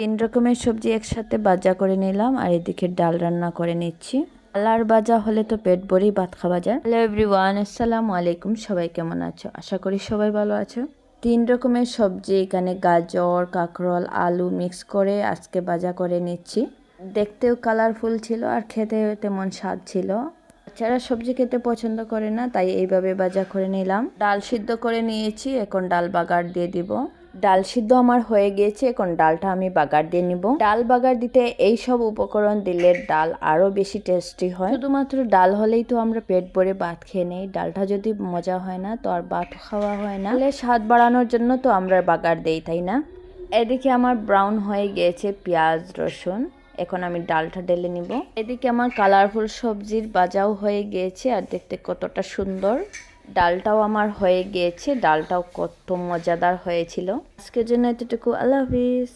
তিন রকমের সবজি একসাথে ভাজা করে নিলাম আর এদিকে ডাল রান্না করে নিচ্ছি। ডাল আর ভাজা হলে তো পেট ভরেই ভাত খাওয়া যায়। হ্যালো এভরিওয়ান, আসসালামু আলাইকুম। সবাই কেমন আছো? আশা করি সবাই ভালো আছো। তিন রকমের সবজি এখানে গাজর, কাঁকরোল, আলু মিক্স করে আজকে ভাজা করে নিচ্ছি। দেখতেও কালারফুল ছিল আর খেতেও তেমন স্বাদ ছিল। বাচ্চারা সবজি খেতে পছন্দ করে না, তাই এইভাবে ভাজা করে নিলাম। ডাল সিদ্ধ করে নিয়েছি, এখন ডাল বাগার দিয়ে দিব। ডাল সিদ্ধ আমার হয়ে গিয়েছে, এখন ডালটা আমি বাগার দিয়ে নিব। ডাল বাগার দিতে এই সব উপকরণ দিলে ডাল আরো বেশি টেস্টি হয়। শুধুমাত্র ডাল হলেই তো আমরা পেট ভরে ভাত খেয়ে নেই, ডালটা যদি মজা হয় না তো আর ভাত খাওয়া হয় না। তাহলে স্বাদ বাড়ানোর জন্য তো আমরা বাগার দেই, তাই না? এদিকে আমার ব্রাউন হয়ে গিয়েছে পেঁয়াজ রসুন, এখন আমি ডালটা ঢেলে নিব। এদিকে আমার কালারফুল সবজির ভাজাও হয়ে গিয়েছে আর দেখতে কতটা সুন্দর। ডালটাও আমার হয়ে গিয়েছে, ডালটাও কত মজাদার হয়েছিল। আজকের জন্য এতটুকু, আল্লাহ হাফিজ।